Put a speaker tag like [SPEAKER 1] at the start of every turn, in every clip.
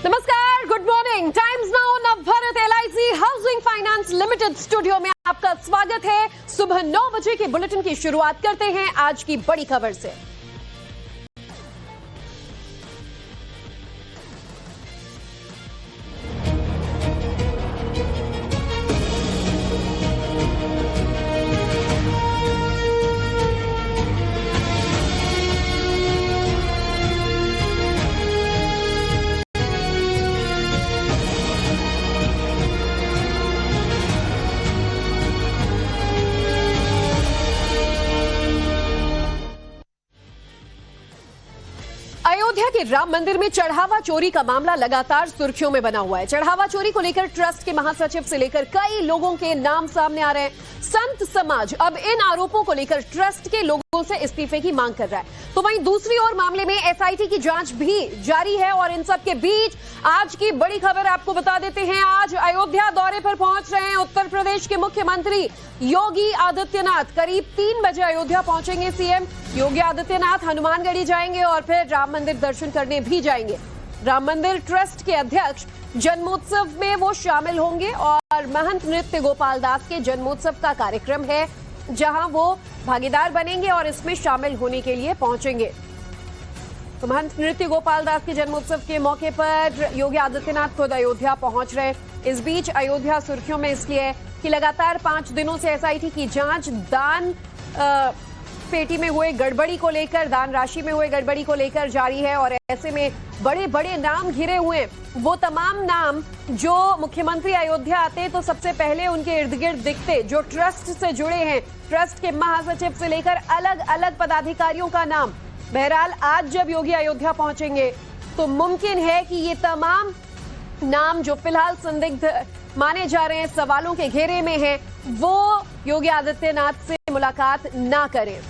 [SPEAKER 1] नमस्कार, good morning. Times now Navbharat LIC housing finance limited studio में आपका स्वागत है। सुबह 9 बजे के बुलेटिन की शुरुआत करते हैं आज की बड़ी खबर से। अयोध्या के राम मंदिर में चढ़ावा चोरी का मामला लगातार सुर्खियों में बना हुआ है। चढ़ावा चोरी को लेकर ट्रस्ट के महासचिव से लेकर कई लोगों के नाम सामने आ रहे हैं। संत समाज अब इन आरोपों को लेकर ट्रस्ट के लोगों से इस्तीफे की मांग कर रहा है, तो वहीं दूसरी ओर मामले में एसआईटी की जांच भी जारी है। और इन सब के बीच आज की बड़ी खबर आपको बता देते हैं। आज अयोध्या दौरे पर पहुंच रहे हैं उत्तर प्रदेश के मुख्यमंत्री योगी आदित्यनाथ। करीब 3 बजे अयोध्या पहुंचेंगे सीएम योगी आदित्यनाथ। हनुमानगढ़ी जाएंगे और फिर राम मंदिर दर्शन करने भी जाएंगे। राम मंदिर ट्रस्ट के अध्यक्ष जन्मोत्सव में वो शामिल होंगे और महंत नृत्य गोपाल दास के जन्मोत्सव का कार्यक्रम है, जहां वो भागीदार बनेंगे और इसमें शामिल होने के लिए पहुंचेंगे। तो महंत नृत्य गोपाल दास के जन्मोत्सव के मौके पर योगी आदित्यनाथ खुद अयोध्या पहुंच रहे हैं। इस बीच अयोध्या सुर्खियों में इसलिए कि लगातार 5 दिनों से एसआईटी की जांच दान पेटी में हुए गड़बड़ी को लेकर, दान राशि में हुए गड़बड़ी को लेकर जारी है। और ऐसे में बड़े बड़े नाम घिरे हुए हैं। वो तमाम नाम जो मुख्यमंत्री अयोध्या आते तो सबसे पहले उनके इर्द गिर्द दिखते, जो ट्रस्ट से जुड़े हैं, ट्रस्ट के महासचिव से लेकर अलग अलग पदाधिकारियों का नाम। बहरहाल आज जब योगी अयोध्या पहुंचेंगे तो मुमकिन है कि ये तमाम नाम जो फिलहाल संदिग्ध माने जा रहे हैं, सवालों के घेरे में हैं, वो योगी आदित्यनाथ से मुलाकात ना करें।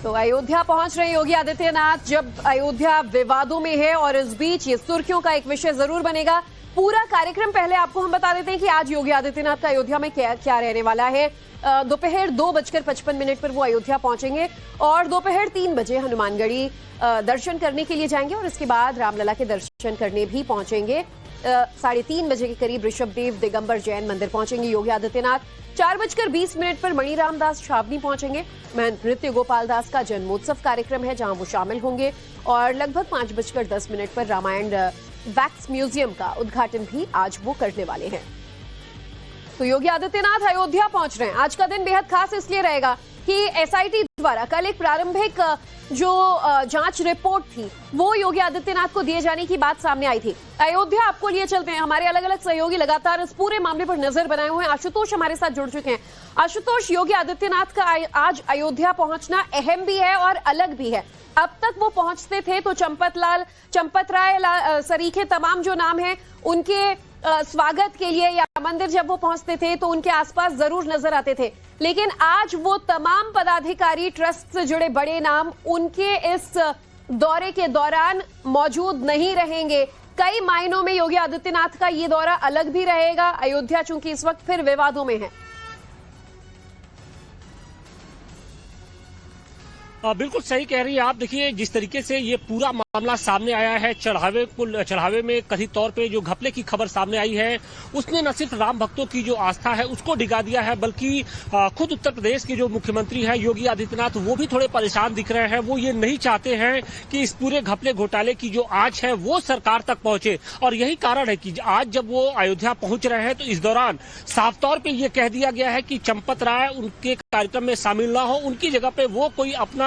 [SPEAKER 1] तो अयोध्या पहुंच रहे योगी आदित्यनाथ, जब अयोध्या विवादों में है और इस बीच ये सुर्खियों का एक विषय जरूर बनेगा। पूरा कार्यक्रम पहले आपको हम बता देते हैं कि आज योगी आदित्यनाथ का अयोध्या में क्या रहने वाला है। दोपहर 2:55 पर वो अयोध्या पहुंचेंगे और दोपहर 3 बजे हनुमानगढ़ी दर्शन करने के लिए जाएंगे और इसके बाद रामलला के दर्शन करने भी पहुंचेंगे। 3:30 बजे के करीब ऋषभदेव दिगंबर जैन मंदिर पहुंचेंगे योगी आदित्यनाथ। 4:20 पर मणिराम दास छावनी पहुंचेंगे। महंत नृत्य गोपाल दास का जन्मोत्सव कार्यक्रम है, जहां वो शामिल होंगे। और लगभग 5:10 पर रामायण वैक्स म्यूजियम का उद्घाटन भी आज वो करने वाले हैं। तो योगी आदित्यनाथ अयोध्या पहुंच रहे हैं। आज का दिन बेहद खास इसलिए रहेगा कि एसआईटी द्वारा कल एक प्रारंभिक जो जांच रिपोर्ट थी वो योगी आदित्यनाथ को दिए जाने की बात सामने आई थी। अयोध्या आपको लिए चलते हैं, हमारे अलग अलग सहयोगी लगातार इस पूरे मामले पर नजर बनाए हुए हैं। आशुतोष हमारे साथ जुड़ चुके हैं। आशुतोष, योगी आदित्यनाथ का आज अयोध्या पहुंचना अहम भी है और अलग भी है। अब तक वो पहुंचते थे तो चंपत राय सरीखे तमाम जो नाम है उनके स्वागत के लिए या मंदिर जब वो पहुंचते थे तो उनके आसपास जरूर नजर आते थे, लेकिन आज वो तमाम पदाधिकारी, ट्रस्ट से जुड़े बड़े नाम उनके इस दौरे के दौरान मौजूद नहीं रहेंगे। कई मायनों में योगी आदित्यनाथ का ये दौरा अलग भी रहेगा। अयोध्या चूंकि इस वक्त फिर विवादों में है।
[SPEAKER 2] बिल्कुल सही कह रही है आप। देखिए, जिस तरीके से ये पूरा मामला सामने आया है, चढ़ावे में कथित तौर पे जो घपले की खबर सामने आई है, उसने न सिर्फ राम भक्तों की जो आस्था है उसको डिगा दिया है, बल्कि खुद उत्तर प्रदेश के जो मुख्यमंत्री हैं योगी आदित्यनाथ, वो भी थोड़े परेशान दिख रहे हैं। वो ये नहीं चाहते हैं कि इस पूरे घपले घोटाले की जो आंच है वो सरकार तक पहुंचे। और यही कारण है कि आज जब वो अयोध्या पहुंच रहे हैं तो इस दौरान साफ तौर पर यह कह दिया गया है कि चंपत राय उनके कार्यक्रम में शामिल ना हो, उनकी जगह पे वो कोई अपना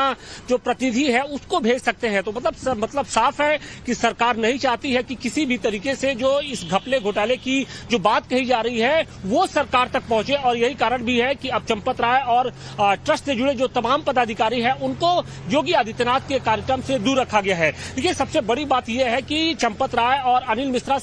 [SPEAKER 2] जो प्रतिनिधि है उसको भेज सकते हैं। तो मतलब साफ है कि सरकार नहीं चाहती है कि किसी भी तरीके से जो इस घपले घोटाले की जो बात कही जा रही है वो सरकार तक पहुंचे। और यही कारण भी है कि अब चंपत राय और ट्रस्ट से जुड़े जो तमाम पदाधिकारी हैं उनको योगी आदित्यनाथ के कार्यक्रम से दूर रखा गया है। देखिए, सबसे बड़ी बात यह है कि चंपत राय और अनिल मिश्रा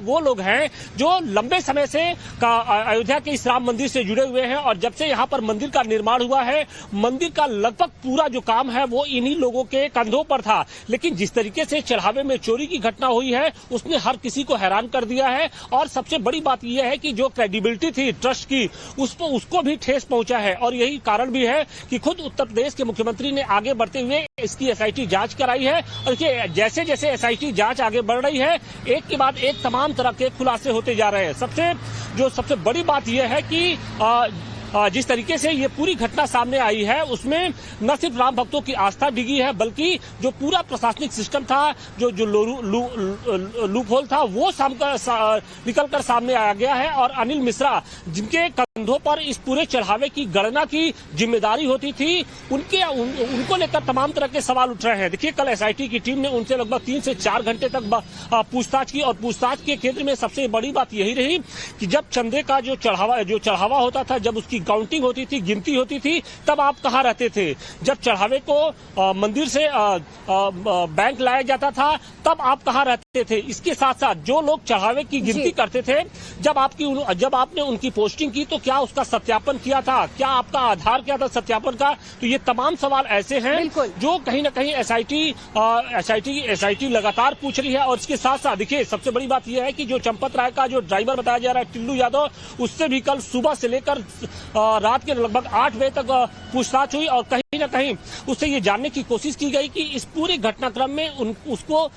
[SPEAKER 2] वो लोग हैं जो लंबे समय से अयोध्या के इस राम मंदिर से जुड़े हुए हैं। और जब से यहाँ पर मंदिर का निर्माण हुआ है, मंदिर का लगभग पूरा जो काम है वो इन्हीं लोगों के कंधों पर था। लेकिन जिस तरीके से चढ़ावे में चोरी की घटना हुई है उसने हर किसी को हैरान कर दिया है। और सबसे बड़ी बात यह है कि जो क्रेडिबिलिटी थी ट्रस्ट की उसको भी ठेस पहुंचा है। और यही कारण भी है कि खुद उत्तर प्रदेश के मुख्यमंत्री ने आगे बढ़ते हुए इसकी एसआईटी जांच कराई है। और देखिए जैसे जैसे एसआईटी जांच आगे बढ़ रही है, एक के बाद एक तमाम तरह के खुलासे होते जा रहे हैं। सबसे बड़ी बात यह है कि जिस तरीके से ये पूरी घटना सामने आई है, उसमें न सिर्फ राम भक्तों की आस्था डिगी है, बल्कि जो पूरा प्रशासनिक सिस्टम था, जो लूप होल था, वो निकल कर सामने आ गया है। और अनिल मिश्रा, जिनके कंधों पर इस पूरे चढ़ावे की गणना की जिम्मेदारी होती थी, उनको लेकर तमाम तरह के सवाल उठ रहे हैं। देखिए, कल एसआईटी की टीम ने उनसे लगभग 3 से 4 घंटे तक पूछताछ की, और पूछताछ के केंद्र में सबसे बड़ी बात यही रही कि जब चंदे का जो चढ़ावा होता था, जब उसकी काउंटिंग होती थी, गिनती होती थी, तब आप कहाँ रहते थे? जब चढ़ावे को मंदिर से बैंक लाया जाता था, तब आप कहाँ रहते थे? इसके साथ साथ जो लोग चढ़ावे की गिनती करते थे, जब आपने उनकी पोस्टिंग की, तो क्या उसका सत्यापन किया था? क्या आपका आधार क्या था सत्यापन का? तो ये तमाम सवाल ऐसे हैं जो कहीं ना कहीं एसआईटी लगातार पूछ रही है। और इसके साथ साथ देखिए, सबसे बड़ी बात यह है कि जो चंपत राय का जो ड्राइवर बताया जा रहा है टिल्लू यादव, उससे भी कल सुबह से लेकर रात के लगभग 8 बजे तक पूछताछ हुई, और कहीं ना कहीं उससे ये जानने की कोशिश की गई कि इस पूरे घटनाक्रम में उसको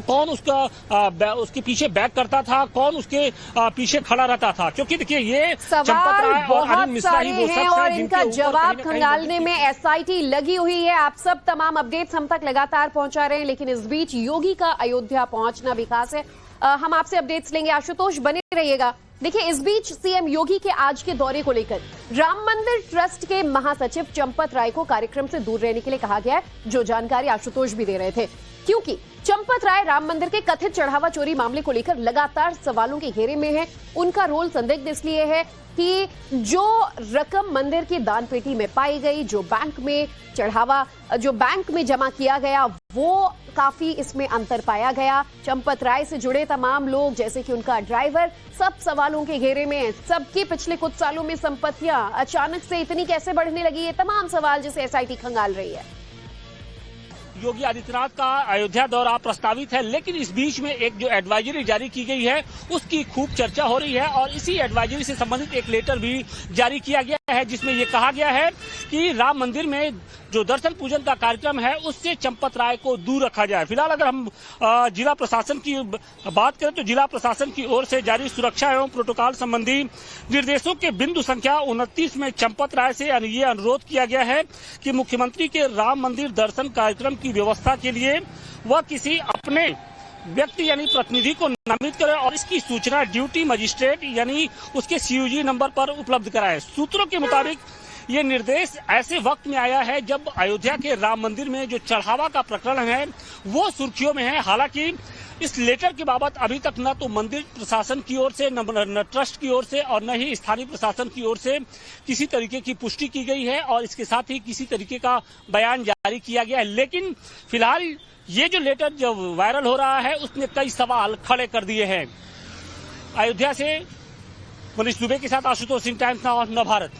[SPEAKER 2] कौन उसके पीछे बैक करता था, कौन उसके पीछे खड़ा रहता था। क्योंकि देखिए, ये चंपत राय और अनिल मिश्रा ही वो शख्स
[SPEAKER 1] और
[SPEAKER 2] हैं
[SPEAKER 1] इनका जवाब खंगालने में एसआईटी लगी हुई है। आप सब तमाम अपडेट्स हम तक लगातार पहुंचा रहे हैं, लेकिन इस बीच योगी का अयोध्या पहुंचना भी खास है। हम आपसे अपडेट्स लेंगे, आशुतोष बने रहिएगा। देखिए, इस बीच सीएम योगी के आज के दौरे को लेकर राम मंदिर ट्रस्ट के महासचिव चंपत राय को कार्यक्रम से दूर रहने के लिए कहा गया है, जो जानकारी आशुतोष भी दे रहे थे। क्योंकि चंपत राय राम मंदिर के कथित चढ़ावा चोरी मामले को लेकर लगातार सवालों के घेरे में है। उनका रोल संदिग्ध इसलिए है कि जो रकम मंदिर की दान पेटी में पाई गई, जो बैंक में जमा किया गया, वो काफी इसमें अंतर पाया गया। चंपत राय से जुड़े तमाम लोग, जैसे कि उनका ड्राइवर, सब सवालों के घेरे में। सबकी पिछले कुछ सालों में संपत्तियां अचानक से इतनी कैसे बढ़ने लगी, ये तमाम सवाल जिसे एसआईटी खंगाल रही है।
[SPEAKER 2] योगी आदित्यनाथ का अयोध्या दौरा प्रस्तावित है, लेकिन इस बीच में एक जो एडवाइजरी जारी की गई है, उसकी खूब चर्चा हो रही है। और इसी एडवाइजरी से संबंधित एक लेटर भी जारी किया गया है, जिसमें यह कहा गया है कि राम मंदिर में जो दर्शन पूजन का कार्यक्रम है, उससे चंपत राय को दूर रखा जाए। फिलहाल अगर हम जिला प्रशासन की बात करें, तो जिला प्रशासन की ओर से जारी सुरक्षा एवं प्रोटोकॉल संबंधी निर्देशों के बिंदु संख्या 29 में चंपत राय से ये अनुरोध किया गया है कि मुख्यमंत्री के राम मंदिर दर्शन कार्यक्रम की व्यवस्था के लिए वह किसी अपने व्यक्ति यानी प्रतिनिधि को नामित करे, और इसकी सूचना ड्यूटी मजिस्ट्रेट यानी उसके सीयूजी नंबर पर उपलब्ध कराए। सूत्रों के मुताबिक ये निर्देश ऐसे वक्त में आया है जब अयोध्या के राम मंदिर में जो चढ़ावा का प्रकरण है, वो सुर्खियों में है। हालांकि इस लेटर के बाबत अभी तक न तो मंदिर प्रशासन की ओर से, न ट्रस्ट की ओर से, और न ही स्थानीय प्रशासन की ओर से किसी तरीके की पुष्टि की गई है, और इसके साथ ही किसी तरीके का बयान जारी किया गया है। लेकिन फिलहाल ये जो लेटर जो वायरल हो रहा है, उसने कई सवाल खड़े कर दिए हैं। अयोध्या से मनीष दुबे के साथ आशुतोष सिंह, टाइम्स नाउ नवभारत।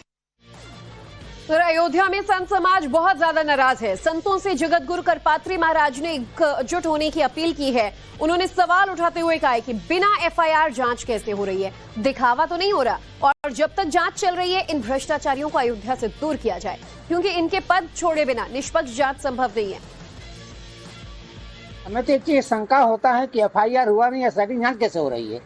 [SPEAKER 1] तो अयोध्या में संत समाज बहुत ज्यादा नाराज है। संतों से जगत गुरु करपात्री महाराज ने एकजुट होने की अपील की है। उन्होंने सवाल उठाते हुए कहा है कि बिना एफआईआर जांच कैसे हो रही है, दिखावा तो नहीं हो रहा, और जब तक जांच चल रही है, इन भ्रष्टाचारियों को अयोध्या से दूर किया जाए, क्योंकि इनके पद छोड़े बिना निष्पक्ष जांच संभव नहीं है।
[SPEAKER 3] हमें तो एक चीज शंका होता है कि एफआईआर हुआ नहीं, एसआईटी जांच कैसे हो रही है?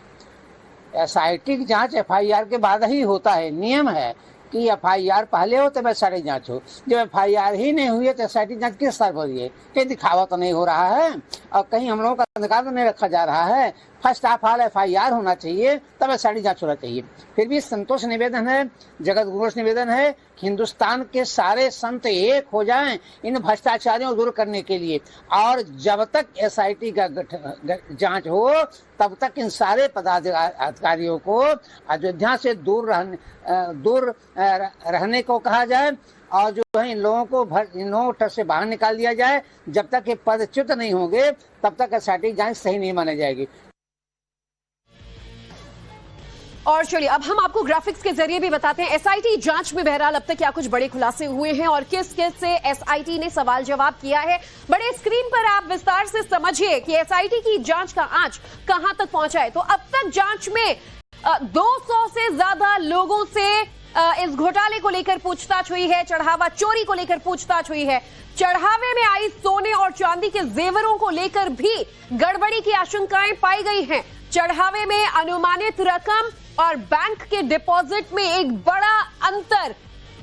[SPEAKER 3] एसआईटी की जांच एफआईआर के बाद ही होता है। नियम है कि एफआईआर पहले हो तब एसआईटी जांच हो। जब एफआईआर ही नहीं हुई है तो एसआईटी जांच किस स्तर पर है? कहीं दिखावा तो नहीं हो रहा है, और कहीं हम लोगों का अधिकार तो नहीं रखा जा रहा है। फर्स्ट ऑफ ऑल एफआईआर होना चाहिए, तब एसआईटी जांच होना चाहिए। फिर भी संतोष निवेदन है, जगत गुरु निवेदन है कि हिंदुस्तान के सारे संत एक हो जाएं इन भ्रष्टाचारियों को दूर करने के लिए, और जब तक एसआईटी का जांच हो, तब तक इन सारे पदाधिकारियों को अयोध्या से दूर रहने को कहा जाए, और जो है इन लोगों को ट्रस्ट से बाहर निकाल दिया जाए। जब तक ये पदच्युत नहीं होंगे, तब तक एसआईटी जांच सही नहीं मानी जाएगी।
[SPEAKER 1] और चलिए, अब हम आपको ग्राफिक्स के जरिए भी बताते हैं एसआईटी जांच में बहरहाल अब तक क्या कुछ बड़े खुलासे हुए हैं और किस किस से एसआईटी ने सवाल जवाब किया है। बड़े स्क्रीन पर आप विस्तार से समझिए कि एसआईटी की जांच का आंच कहां तक पहुंचा है। तो अब तक जांच में 200 से ज्यादा लोगों से इस घोटाले को लेकर पूछताछ हुई है, चढ़ावा चोरी को लेकर पूछताछ हुई है। चढ़ावे में आई सोने और चांदी के जेवरों को लेकर भी गड़बड़ी की आशंकाएं पाई गई हैं। चढ़ावे में अनुमानित रकम और बैंक के डिपॉजिट में एक बड़ा अंतर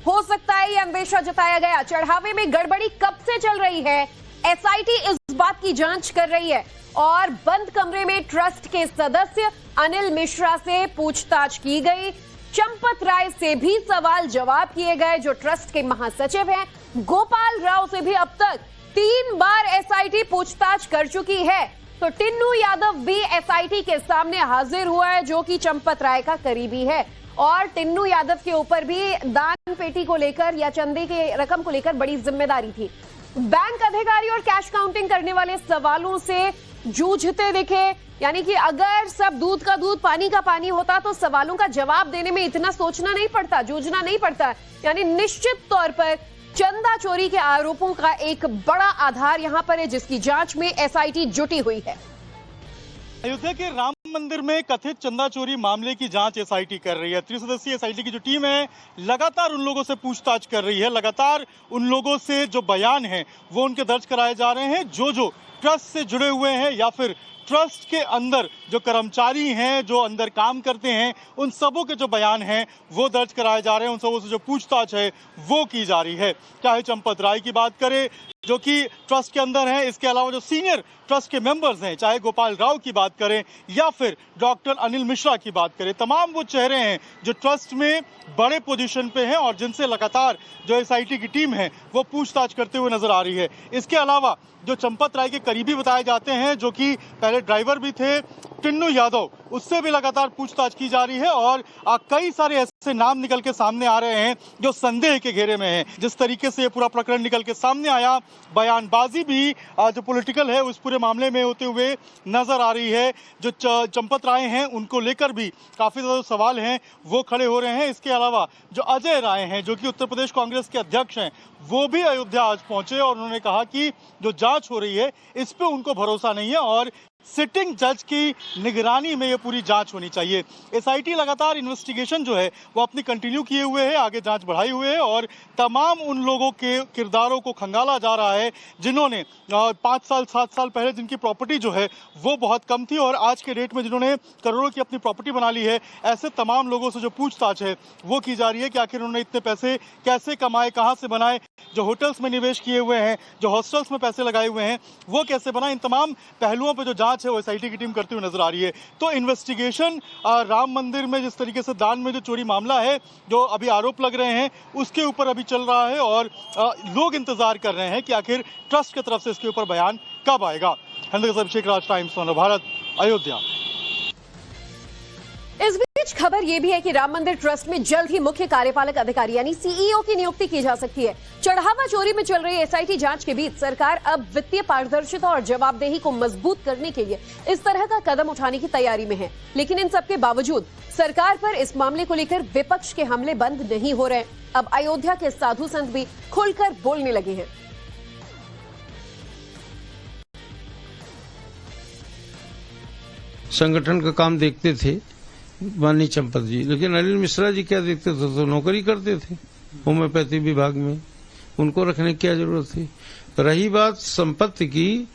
[SPEAKER 1] हो सकता है, यह अंदेशा जताया गया। चढ़ावे में गड़बड़ी कब से चल रही है, एसआईटी इस बात की जांच कर रही है और बंद कमरे में ट्रस्ट के सदस्य अनिल मिश्रा से पूछताछ की गई। चंपत राय से भी सवाल जवाब किए गए, जो ट्रस्ट के महासचिव हैं। गोपाल राव से भी अब तक 3 बार एसआईटी पूछताछ कर चुकी है। तो टिन्नू यादव भी एसआईटी के सामने हाजिर हुआ है, जो कि चंपत राय का करीबी है। और टिन्नू यादव के ऊपर भी दान पेटी को लेकर या चंदे के रकम को लेकर बड़ी जिम्मेदारी थी। बैंक अधिकारी और कैश काउंटिंग करने वाले सवालों से जूझते दिखे, यानी कि अगर सब दूध का दूध पानी का पानी होता तो सवालों का जवाब देने में इतना सोचना नहीं पड़ता, जूझना नहीं पड़ता। यानी निश्चित तौर पर चंदा चोरी के आरोपों का एक बड़ा आधार यहां पर है, जिसकी जांच में एसआईटी जुटी हुई है।
[SPEAKER 4] अयोध्या के राम मंदिर में कथित चंदा चोरी मामले की जांच एसआईटी कर रही है। 3 सदस्यीय एसआईटी की जो टीम है लगातार उन लोगों से पूछताछ कर रही है, लगातार उन लोगों से जो बयान हैं वो उनके दर्ज कराए जा रहे हैं, जो ट्रस्ट से जुड़े हुए हैं या फिर ट्रस्ट के अंदर जो कर्मचारी हैं, जो अंदर काम करते हैं, उन सबों के जो बयान हैं वो दर्ज कराए जा रहे हैं। उन सबों से जो पूछताछ है वो की जा रही है। चाहे चंपत राय की बात करें जो कि ट्रस्ट के अंदर हैं, इसके अलावा जो सीनियर ट्रस्ट के मेंबर्स हैं, चाहे गोपाल राव की बात करें या फिर डॉक्टर अनिल मिश्रा की बात करें, तमाम वो चेहरे हैं जो ट्रस्ट में बड़े पोजीशन पे हैं और जिनसे लगातार जो एसआईटी की टीम है वो पूछताछ करते हुए नजर आ रही है। इसके अलावा जो चंपत राय के करीबी बताए जाते हैं, जो कि पहले ड्राइवर भी थे, टिन्नू यादव, उससे भी लगातार पूछताछ की जा रही है और कई सारे ऐसे नाम निकल के सामने आ रहे हैं जो संदेह के घेरे में हैं। जिस तरीके से ये पूरा प्रकरण निकल के सामने आया, बयानबाजी भी जो पॉलिटिकल है उस पूरे मामले में होते हुए नजर आ रही है। जो चंपत राय हैं उनको लेकर भी काफी ज्यादा सवाल हैं वो खड़े हो रहे हैं। इसके अलावा जो अजय राय हैं, जो कि उत्तर प्रदेश कांग्रेस के अध्यक्ष हैं, वो भी अयोध्या आज पहुंचे और उन्होंने कहा कि जो जांच हो रही है इस पे उनको भरोसा नहीं है और सिटिंग जज की निगरानी में ये पूरी जांच होनी चाहिए। एसआईटी लगातार इन्वेस्टिगेशन जो है वो अपनी कंटिन्यू किए हुए है, आगे जांच बढ़ाई हुए है और तमाम उन लोगों के किरदारों को खंगाला जा रहा है जिन्होंने 5 साल 7 साल पहले जिनकी प्रॉपर्टी जो है वो बहुत कम थी और आज के डेट में जिन्होंने करोड़ों की अपनी प्रॉपर्टी बना ली है। ऐसे तमाम लोगों से जो पूछताछ है वो की जा रही है कि आखिर उन्होंने इतने पैसे कैसे कमाए, कहाँ से बनाए, जो होटल्स में निवेश किए हुए हैं, जो हॉस्टल्स में पैसे लगाए हुए हैं वो कैसे बनाए। इन तमाम पहलुओं पर जो जांच है वो एसआईटी की टीम करती हुई नजर आ रही है। तो इन्वेस्टिगेशन राम मंदिर में जिस तरीके से दान में जो चोरी मामला है, जो अभी आरोप लग रहे हैं, उसके ऊपर अभी चल रहा है और लोग इंतजार कर रहे हैं कि आखिर ट्रस्ट की तरफ से इसके ऊपर बयान कब आएगा। अभिषेक राज, टाइम्स ऑफ भारत, अयोध्या।
[SPEAKER 1] इस बीच खबर यह भी है कि राम मंदिर ट्रस्ट में जल्द ही मुख्य कार्यपालक अधिकारी यानी सीईओ की नियुक्ति की जा सकती है। चढ़ावा चोरी में चल रही एसआईटी जांच के बीच सरकार अब वित्तीय पारदर्शिता और जवाबदेही को मजबूत करने के लिए इस तरह का कदम उठाने की तैयारी में है। लेकिन इन सबके बावजूद सरकार पर इस मामले को लेकर विपक्ष के हमले बंद नहीं हो रहे। अब अयोध्या के साधु संत भी खुलकर बोलने लगे हैं।
[SPEAKER 5] संगठन का काम देखते थे माननीय चंपत जी, लेकिन अनिल मिश्रा जी क्या देखते थे, तो नौकरी करते थे होम्योपैथी विभाग में, उनको रखने की क्या जरूरत थी। रही बात संपत्ति की,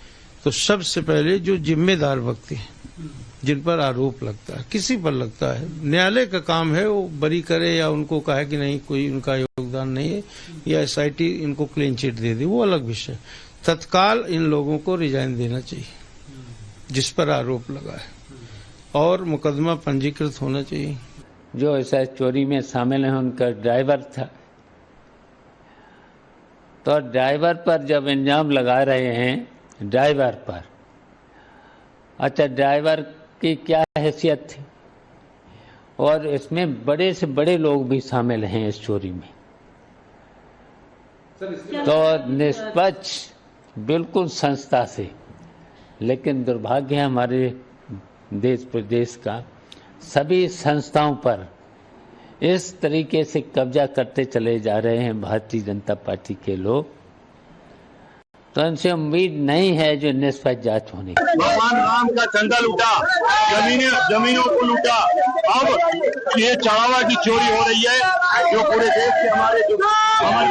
[SPEAKER 5] तो सबसे पहले जो जिम्मेदार व्यक्ति हैं जिन पर आरोप लगता है, किसी पर लगता है, न्यायालय का काम है वो बरी करे या उनको कहे कि नहीं कोई उनका योगदान नहीं है या एसआईटी इनको क्लीन चिट दे दे, वो अलग विषय। तत्काल इन लोगों को रिजाइन देना चाहिए जिस पर आरोप लगा है और मुकदमा पंजीकृत होना चाहिए।
[SPEAKER 6] जो ऐसा चोरी में शामिल है उनका ड्राइवर था, तो ड्राइवर पर जब इल्जाम लगा रहे हैं, ड्राइवर पर, अच्छा ड्राइवर की क्या हैसियत थी, और इसमें बड़े से बड़े लोग भी शामिल हैं इस चोरी में, तो निष्पक्ष बिल्कुल संस्था से। लेकिन दुर्भाग्य है हमारे देश प्रदेश का, सभी संस्थाओं पर इस तरीके से कब्जा करते चले जा रहे हैं भारतीय जनता पार्टी के लोग। तो इनसे उम्मीद नहीं है जो निष्पक्ष जांच होने की।
[SPEAKER 7] भगवान राम का चंदा लूटा, जमीनों को लूटा, अब ये चढ़ावा की चोरी हो रही है जो पूरे देश के हमारे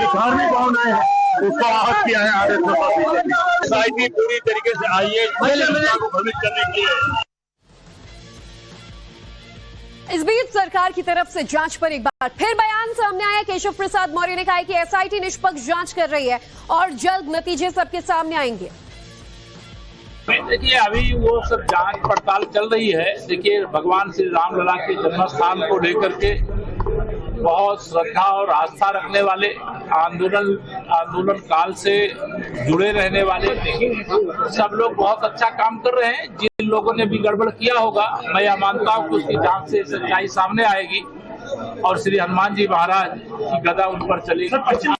[SPEAKER 7] धार्मिक भावनाएं हैं उसको आहत किया है आरएसएस। सोसाइटी पूरी तरीके से आई है जनता को भ्रमित करने के लिए।
[SPEAKER 1] इस बीच सरकार की तरफ से जांच पर एक बार फिर बयान सामने आया। केशव प्रसाद मौर्य ने कहा है कि एसआईटी निष्पक्ष जांच कर रही है और जल्द नतीजे सबके सामने आएंगे।
[SPEAKER 8] देखिए अभी वो सब जांच पड़ताल चल रही है। देखिए भगवान श्री राम लला के जन्म स्थान को लेकर के बहुत श्रद्धा और आस्था रखने वाले, आंदोलन काल से जुड़े रहने वाले सब लोग बहुत अच्छा काम कर रहे हैं। जिन लोगों ने भी गड़बड़ किया होगा मैं यह मानता हूँ कि उसकी जांच से सच्चाई सामने आएगी और श्री हनुमान जी महाराज की गदा उन पर चलेगी।